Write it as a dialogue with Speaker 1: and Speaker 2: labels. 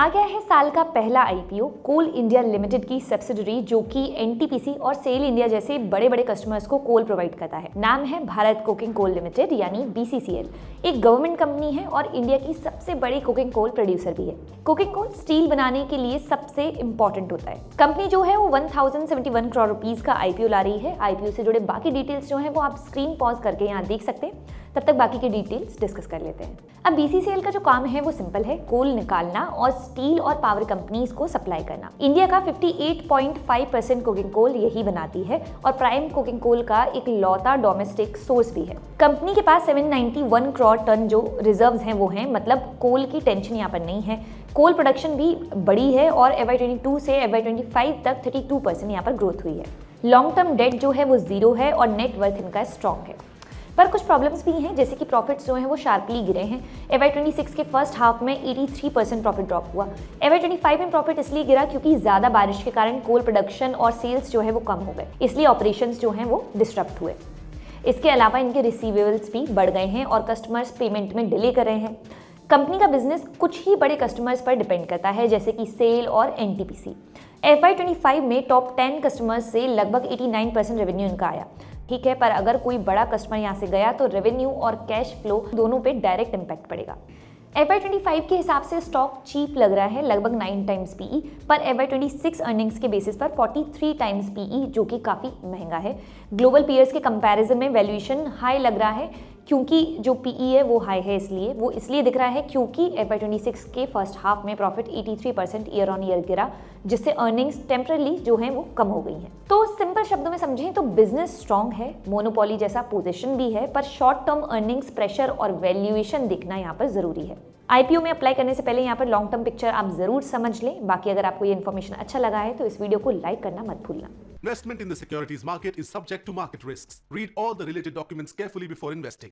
Speaker 1: आ गया है साल का पहला आईपीओ कोल इंडिया लिमिटेड की सब्सिडरी जो कि एनटीपीसी और सेल इंडिया जैसे बड़े बड़े कस्टमर्स को कोल प्रोवाइड करता है। नाम है भारत कोकिंग कोल लिमिटेड यानी बीसीसीएल। एक गवर्नमेंट कंपनी है और इंडिया की सबसे बड़ी कुकिंग कोल प्रोड्यूसर भी है। कुकिंग कोल स्टील बनाने के लिए सबसे इंपॉर्टेंट होता है। कंपनी जो है वो 1071 करोड़ रुपीज का आईपीओ ला रही है। आईपीओ से जुड़े बाकी डिटेल्स जो है वो आप स्क्रीन पॉज करके यहाँ देख सकते हैं। तब तक बाकी की डिटेल्स डिस्कस कर लेते हैं। अब बीसीसीएल का जो काम है वो सिंपल है, कोल निकालना और स्टील और पावर कंपनीज को सप्लाई करना। इंडिया का 58.5% कुकिंग कोल यही बनाती है और प्राइम कुकिंग कोल का एक लौता डोमेस्टिक सोर्स भी है। कंपनी के पास 791 करोड़ टन जो रिजर्व्स हैं वो हैं, मतलब कोल की टेंशन यहाँ पर नहीं है। कोल प्रोडक्शन भी बड़ी है और FY22 से FY25 तक 32% यहाँ पर ग्रोथ हुई है। लॉन्ग टर्म डेट जो है वो जीरो है और नेट वर्थ इनका स्ट्रॉन्ग है। पर कुछ प्रॉब्लम्स भी हैं, जैसे कि प्रॉफिट्स जो हैं वो शार्पली गिरे हैं। FY26 के फर्स्ट हाफ में 83% प्रॉफिट ड्रॉप हुआ। FY25 में प्रॉफिट इसलिए गिरा क्योंकि ज़्यादा बारिश के कारण कोल प्रोडक्शन और सेल्स जो है वो कम हो गए, इसलिए ऑपरेशंस जो हैं वो डिस्टर्ब हुए। इसके अलावा इनके रिसीवेबल्स भी बढ़ गए हैं और कस्टमर्स पेमेंट में डिले कर रहे हैं। कंपनी का बिजनेस कुछ ही बड़े कस्टमर्स पर डिपेंड करता है, जैसे कि सेल और एनटीपीसी। FY25 में टॉप 10 कस्टमर्स से लगभग 89% रेवेन्यू इनका आया। ठीक है, पर अगर कोई बड़ा कस्टमर यहाँ से गया तो रेवेन्यू और कैश फ्लो दोनों पे डायरेक्ट इम्पैक्ट पड़ेगा। FY25 के हिसाब से स्टॉक चीप लग रहा है, लगभग 9 टाइम्स पीई, पर FY26 अर्निंग्स के बेसिस पर 43 टाइम्स पीई, जो कि काफ़ी महंगा है। ग्लोबल पीयर्स के कंपैरिजन में वैल्यूएशन हाई लग रहा है, क्योंकि जो पीई है वो हाई है, इसलिए दिख रहा है क्योंकि FY26 के फर्स्ट हाफ में प्रॉफिट 83% ईयर ऑन ईयर गिरा, जिससे अर्निंग्स टेम्परली जो हैं वो कम हो गई हैं। तो सिंपल शब्दों में समझें तो बिजनेस स्ट्रॉन्ग है, मोनोपोली जैसा पोजीशन भी है, पर शॉर्ट टर्म अर्निंग्स प्रेशर और वैल्यूएशन देखना यहाँ पर जरूरी है। आईपीओ में अप्लाई करने से पहले यहाँ पर लॉन्ग टर्म पिक्चर आप जरूर समझ लें। बाकी अगर आपको ये इन्फॉर्मेशन अच्छा लगा है तो इस वीडियो को लाइक करना मत भूलना।
Speaker 2: Investment in the securities market is subject to market risks. Read all the related documents carefully before investing.